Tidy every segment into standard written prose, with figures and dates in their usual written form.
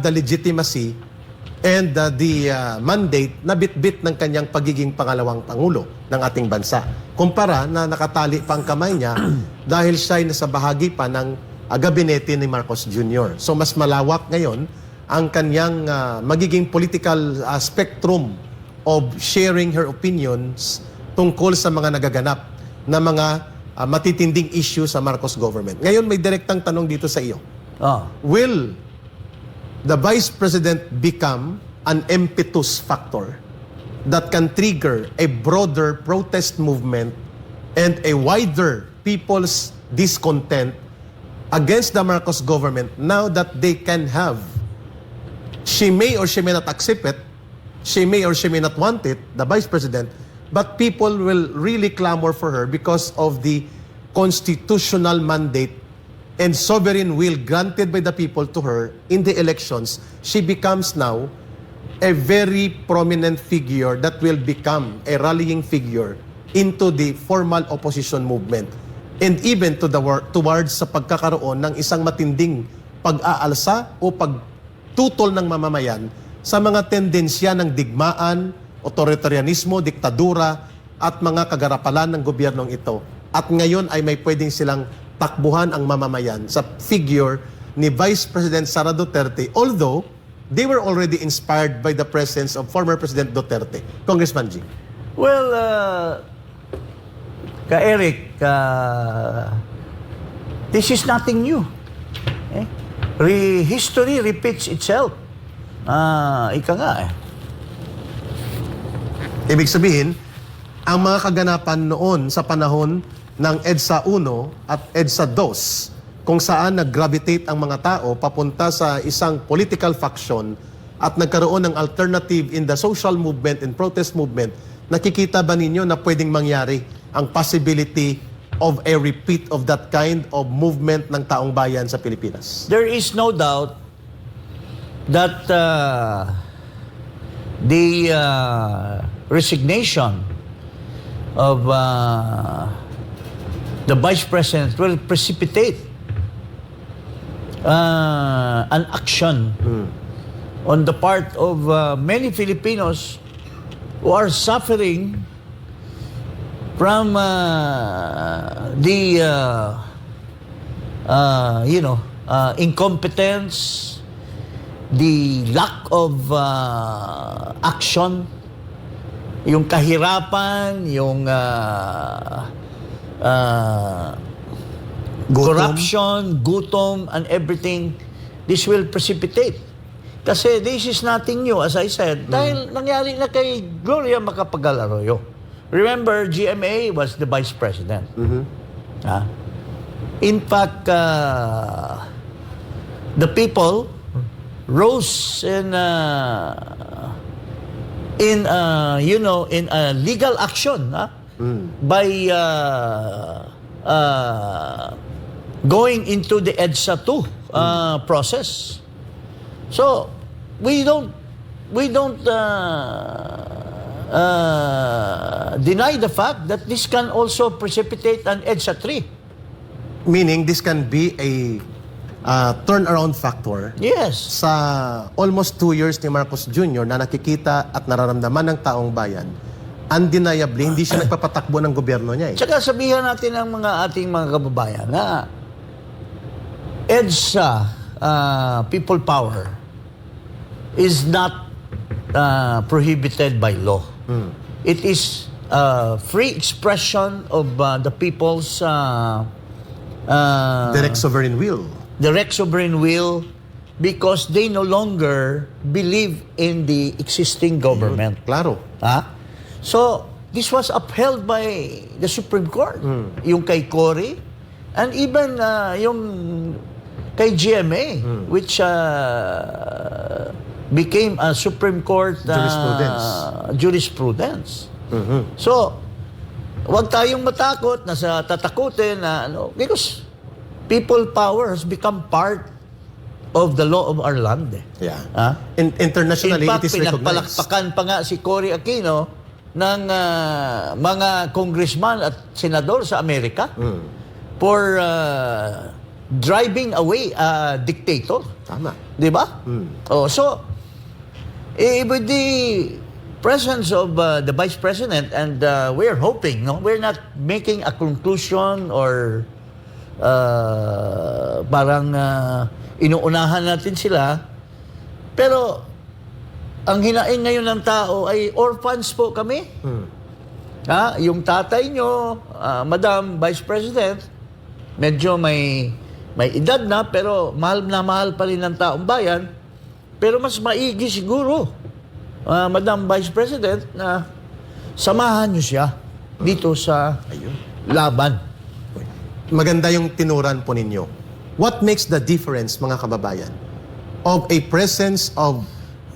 the legitimacy and the mandate na bitbit ng kanyang pagiging pangalawang pangulo ng ating bansa. Kumpara na nakatali pa ang kamay niya dahil siya ay nasa bahagi pa ng gabinete ni Marcos Jr. So mas malawak ngayon ang kanyang magiging political spectrum of sharing her opinions tungkol sa mga nagaganap na mga matitinding issue sa Marcos government. Ngayon may direktang tanong dito sa iyo. Will the Vice President become an impetus factor that can trigger a broader protest movement and a wider people's discontent against the Marcos government now that they can have, she may or she may not accept it, she may or she may not want it, the Vice President, but people will really clamor for her because of the constitutional mandate and sovereign will granted by the people to her in the elections. She becomes now a very prominent figure that will become a rallying figure into the formal opposition movement and even to towards sa pagkakaroon ng isang matinding pag-aalsa o pagtutol ng mamamayan sa mga tendensya ng digmaan, authoritarianismo, diktadura at mga kagarapalan ng gobyernong ito. At ngayon ay may pwedeng silang takbuhan ang mamamayan sa figure ni Vice President Sara Duterte, although they were already inspired by the presence of former President Duterte. Congressman G. Well, Eric, this is nothing new. History repeats itself. Ika nga eh. Ibig sabihin, ang mga kaganapan noon sa panahon ng EDSA 1 at EDSA 2, kung saan nag-gravitate ang mga tao papunta sa isang political faction at nagkaroon ng alternative in the social movement and protest movement, nakikita ba ninyo na pwedeng mangyari ang possibility of a repeat of that kind of movement ng taong bayan sa Pilipinas? There is no doubt that the resignation of the Vice President will precipitate an action on the part of many Filipinos who are suffering from the incompetence, the lack of action, yung kahirapan, yung corruption, gutom, and everything. This will precipitate. Kasi this is nothing new, as I said, dahil nangyari na kay Gloria Macapagal-Arroyo. Remember, GMA was the Vice President. In fact, the people rose in a legal action by going into the EDSA 2 process. So we don't deny the fact that this can also precipitate an EDSA 3. Meaning this can be a turnaround factor. Yes. Sa almost 2 years ni Marcos Jr. na nakikita at nararamdaman ng taong bayan, undeniably, hindi siya nagpapatakbo ng gobyerno niya. Tsaka sabihan natin ang ating mga kababayan na EDSA, people power, is not prohibited by law. It is free expression of the people's Direct sovereign will. Direct sovereign will, because they no longer believe in the existing government. Klaro. So, this was upheld by the Supreme Court. Yung kay Cory, and even yung kay GMA, which became a Supreme Court jurisprudence. So, wag tayong matakot na sa tatakutin na because people power has become part of the law of our land. Yeah. Internationally, in fact, it is recognized. pinagpalakpakan pa nga si Cory Aquino ng mga congressman at senador sa Amerika for driving away a dictator. Tama. Di ba? Oh, so, with the presence of the Vice President, and we're hoping, no? We're not making a conclusion or parang inuunahan natin sila. Pero, ang hinaing ngayon ng tao ay orphans po kami. Yung tatay nyo, Madam Vice President, medyo may edad na, pero mahal pa rin ng taong bayan. Pero mas maigi siguro, Madam Vice President, na samahan nyo siya dito sa laban. Maganda yung tinuran po ninyo. What makes the difference, mga kababayan, of a presence of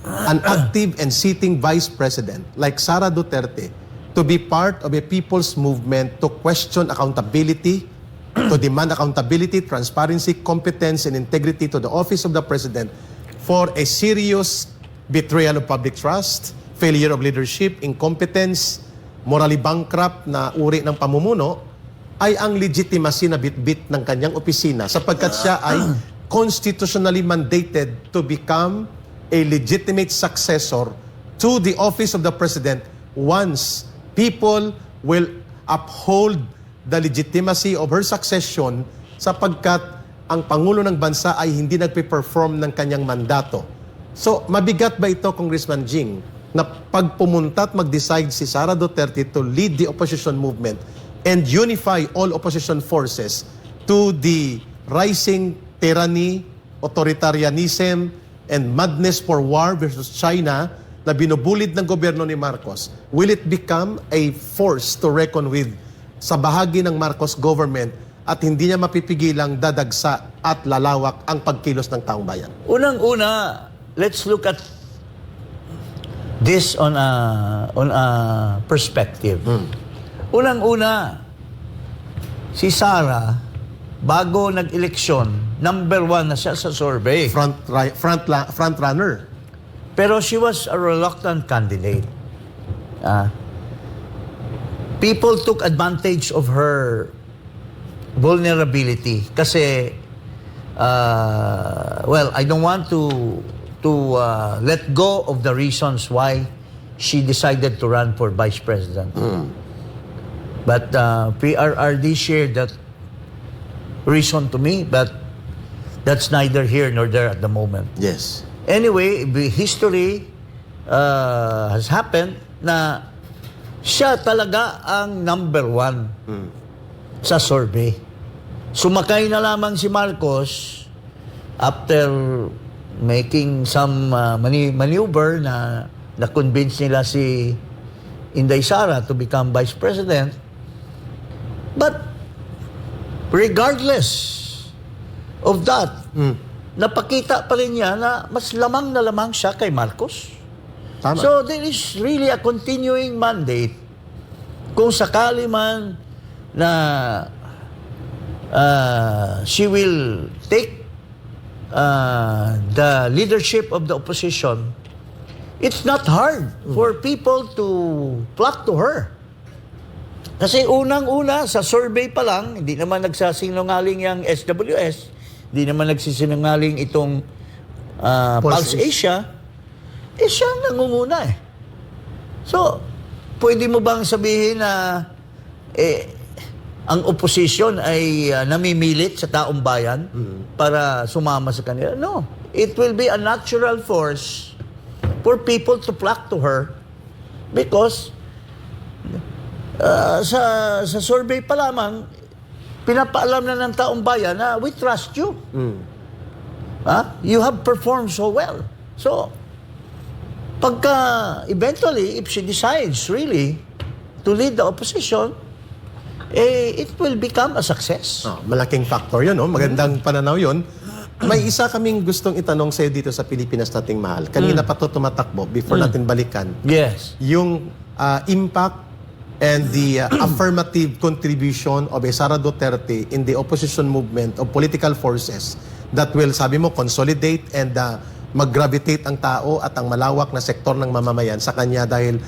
an active and sitting Vice President like Sara Duterte to be part of a people's movement to question accountability, to demand accountability, transparency, competence, and integrity to the office of the President for a serious betrayal of public trust, failure of leadership, incompetence, morally bankrupt na uri ng pamumuno, ay ang legitimacy na bitbit ng kanyang opisina sapagkat siya ay constitutionally mandated to become a legitimate successor to the office of the President once people will uphold the legitimacy of her succession sapagkat ang Pangulo ng Bansa ay hindi nagpe-perform ng kanyang mandato. So, mabigat ba ito, Congressman Jing, na pagpumunta at mag-decide si Sara Duterte to lead the opposition movement and unify all opposition forces to the rising tyranny, authoritarianism, and madness for war versus China na binubulid ng gobyerno ni Marcos? Will it become a force to reckon with sa bahagi ng Marcos government at hindi niya mapipigilang dadagsa at lalawak ang pagkilos ng taong bayan? Unang-una, let's look at this on a perspective. Unang-una, si Sara, bago nag-eleksyon, number 1 na siya sa survey. Front runner. Pero she was a reluctant candidate. People took advantage of her vulnerability kasi, well, I don't want to let go of the reasons why she decided to run for Vice President. But PRRD shared that reason to me, but that's neither here nor there at the moment. Yes. Anyway, the history has happened na siya talaga ang number 1 sa survey. Sumakay na lamang si Marcos after making some maneuver na na-convince nila si Inday Sara to become Vice President. But regardless of that, napakita pa rin niya na mas lamang na lamang siya kay Marcos. Tama. So there is really a continuing mandate. Kung sakali man na she will take the leadership of the opposition, it's not hard for people to flock to her. Kasi unang-una, sa survey pa lang, hindi naman nagsasinungaling yung SWS, hindi naman nagsisinungaling itong Pulse Asia, siya ang nangunguna eh. So, pwede mo bang sabihin na ang opposition ay namimilit sa taong bayan para sumama sa kanila? No. It will be a natural force for people to flock to her because sa survey pa lamang, pinapaalam na ng taong bayan na we trust you. You have performed so well. So, pagka eventually, if she decides really to lead the opposition, it will become a success. Malaking factor yun, no? Magandang pananaw yun. May isa kaming gustong itanong sa'yo dito sa Pilipinas nating mahal. Kanina pa to tumatakbo before natin balikan. Yes. Yung impact and the affirmative contribution of Sara Duterte in the opposition movement of political forces that will, sabi mo, consolidate and mag-gravitate ang tao at ang malawak na sektor ng mamamayan sa kanya dahil